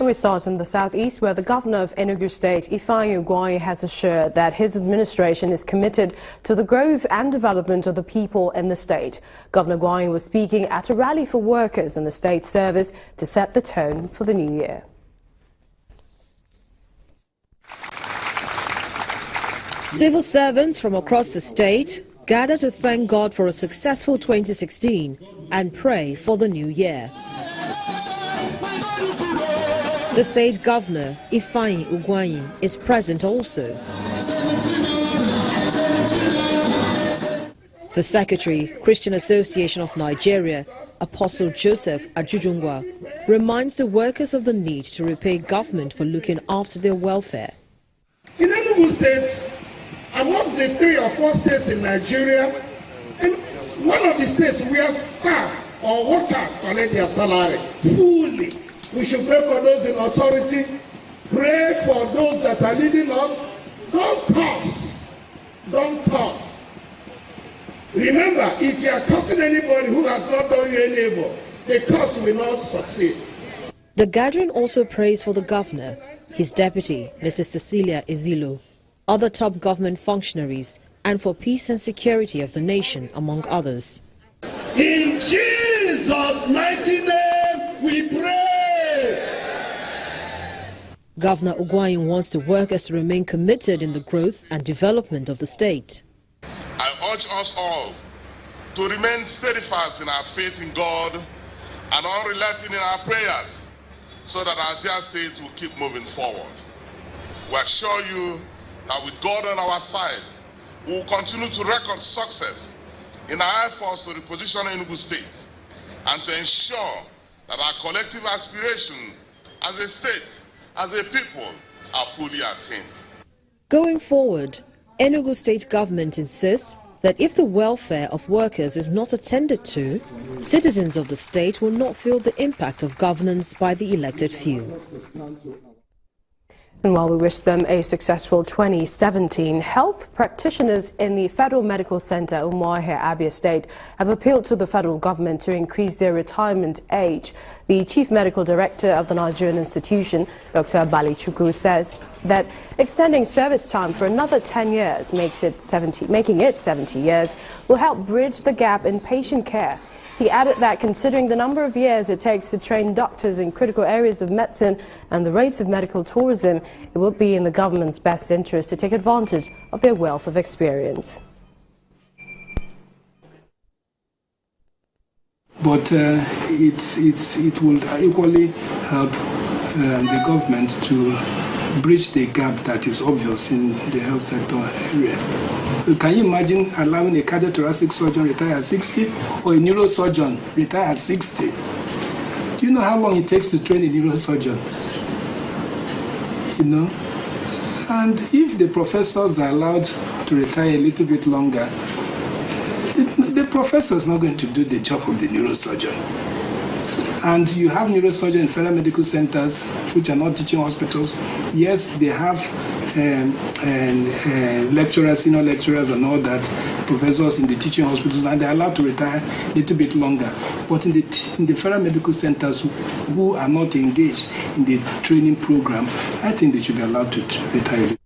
We start in the southeast, where the governor of Enugu State, Ifeanyi Ugwuanyi, has assured that his administration is committed to the growth and development of the people in the state. Governor Ugwuanyi was speaking at a rally for workers in the state service to set the tone for the new year. Civil servants from across the state gather to thank God for a successful 2016 and pray for the new year. The state governor, Ifeanyi Ugwuanyi, is present also. The Secretary, Christian Association of Nigeria, Apostle Joseph Ajujungwa, reminds the workers of the need to repay government for looking after their welfare. In Enugu State, amongst the 3 or 4 states in Nigeria, and one of the states where staff or workers collect their salary fully. We should pray for those in authority, pray for those that are leading us. Don't curse. Don't curse. Remember, if you are cursing anybody who has not done you any evil, the curse will not succeed. The gathering also prays for the governor, his deputy, Mrs. Cecilia Ezilo, other top government functionaries, and for peace and security of the nation, among others. In Jesus' mighty name, we pray. Governor Ugwuanyi wants the workers to remain committed in the growth and development of the state. I urge us all to remain steadfast in our faith in God and unrelenting in our prayers so that our dear state will keep moving forward. We assure you that with God on our side, we will continue to record success in our efforts to reposition Enugu State and to ensure that our collective aspiration as a state, as a people, are fully attained. Going forward, Enugu State government insists that if the welfare of workers is not attended to, citizens of the state will not feel the impact of governance by the elected few. And while we wish them a successful 2017, health practitioners in the Federal Medical Center, Umuahia, Abia State, have appealed to the federal government to increase their retirement age. The Chief Medical Director of the Nigerian institution, Dr. Bali Chukwu, says that extending service time for another 10 years, making it 70 years, will help bridge the gap in patient care. He added that considering the number of years it takes to train doctors in critical areas of medicine and the rates of medical tourism, it would be in the government's best interest to take advantage of their wealth of experience. But it will equally help the government to bridge the gap that is obvious in the health sector area. Can you imagine allowing a cardiothoracic surgeon retire at 60 or a neurosurgeon retire at 60? Do you know how long it takes to train a neurosurgeon? You know? And if the professors are allowed to retire a little bit longer, the professor is not going to do the job of the neurosurgeon. And you have neurosurgeons in federal medical centers, which are not teaching hospitals. Yes, they have lecturers, senior lecturers and all that, professors in the teaching hospitals, and they're allowed to retire a little bit longer. But in the federal medical centers who are not engaged in the training program, I think they should be allowed to retire.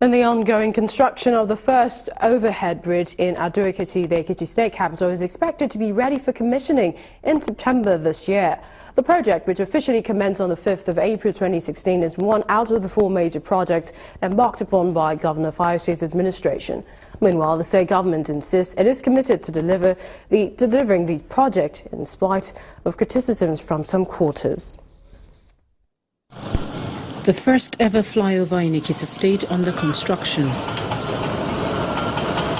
And the ongoing construction of the first overhead bridge in Ado-Ekiti, the Ekiti state capital, is expected to be ready for commissioning in September this year. The project, which officially commenced on the 5th of April 2016, is one out of the 4 major projects embarked upon by Governor Fayose's administration. Meanwhile, the state government insists it is committed to delivering the project in spite of criticisms from some quarters. The first ever flyover in Ekiti State under construction.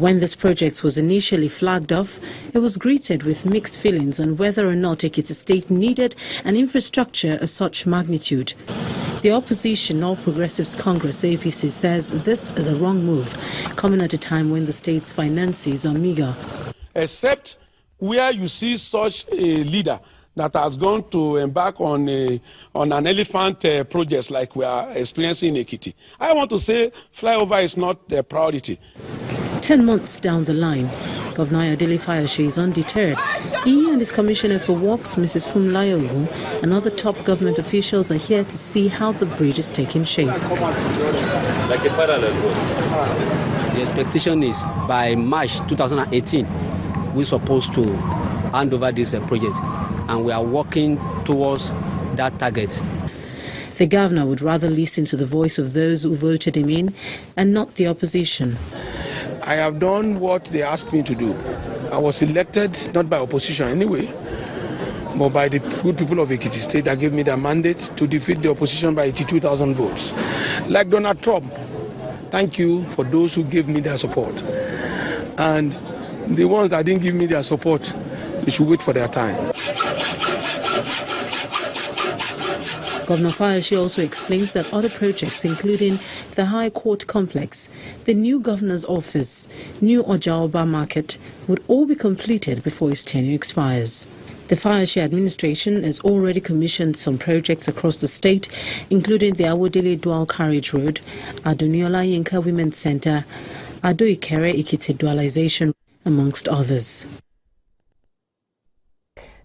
When this project was initially flagged off, it was greeted with mixed feelings on whether or not Ekiti State needed an infrastructure of such magnitude. The opposition, All Progressives Congress APC, says this is a wrong move, coming at a time when the state's finances are meager. Except where you see such a leader that has gone to embark on an elephant project like we are experiencing in Ekiti. I want to say flyover is not a priority. 10 months down the line, Governor Ayodele Fayose is undeterred. He and his Commissioner for Works, Mrs. Funmilayo Ogun, and other top government officials are here to see how the bridge is taking shape. Like a parallel road. The expectation is by March 2018, we're supposed to hand over this project, and we are working towards that target. The governor would rather listen to the voice of those who voted him in and not the opposition. I have done what they asked me to do. I was elected not by opposition anyway, but by the good people of Ekiti State that gave me the mandate to defeat the opposition by 82,000 votes. Like Donald Trump, thank you for those who gave me their support. And the ones that didn't give me their support, they should wait for their time. Governor Fayose also explains that other projects, including the High Court Complex, the new Governor's Office, new Ojaoba Market, would all be completed before his tenure expires. The Fayose administration has already commissioned some projects across the state, including the Awodele Dual Carriage Road, Adoniola Yinka Women's Center, Ado Ikere Ikiti Dualization, amongst others.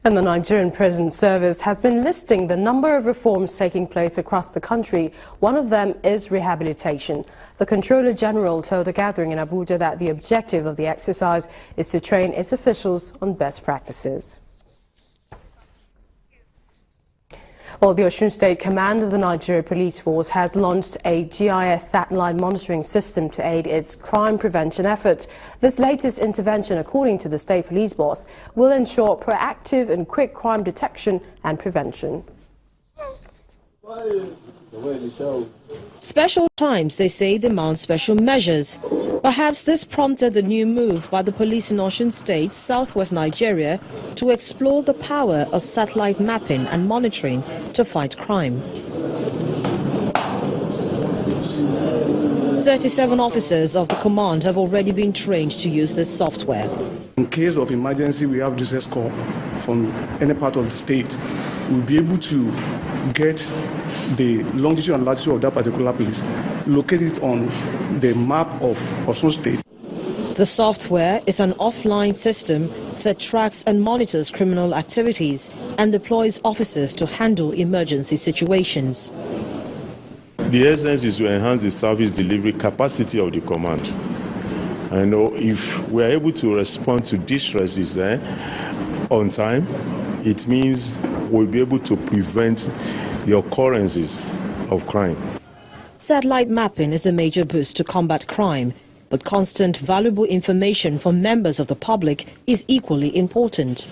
And the Nigerian Prison Service has been listing the number of reforms taking place across the country. One of them is rehabilitation. The Controller General told a gathering in Abuja that the objective of the exercise is to train its officials on best practices. Well, the Osun State Command of the Nigeria Police Force has launched a GIS satellite monitoring system to aid its crime prevention efforts. This latest intervention, according to the state police boss, will ensure proactive and quick crime detection and prevention. Special times, they say, demand special measures. Perhaps this prompted the new move by the police in Osun State, southwest Nigeria, to explore the power of satellite mapping and monitoring to fight crime. 37 officers of the command have already been trained to use this software. In case of emergency, we have distress call from any part of the state. We'll be able to get the longitude and latitude of that particular place, locate it on the map of Osun State. The software is an offline system that tracks and monitors criminal activities and deploys officers to handle emergency situations. The essence is to enhance the service delivery capacity of the command. I know if we are able to respond to distresses on time, it means we'll be able to prevent the occurrences of crime. Satellite mapping is a major boost to combat crime, but constant valuable information from members of the public is equally important.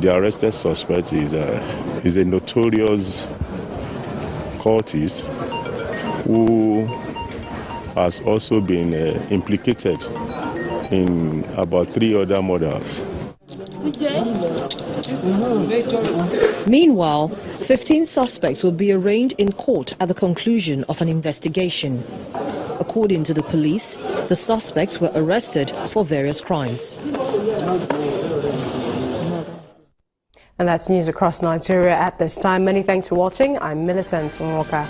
The arrested suspect is a notorious cultist who has also been implicated in about 3 other murders. Meanwhile, 15 suspects will be arraigned in court at the conclusion of an investigation. According to the police, the suspects were arrested for various crimes. And that's news across Nigeria at this time. Many thanks for watching. I'm Millicent Onwoka.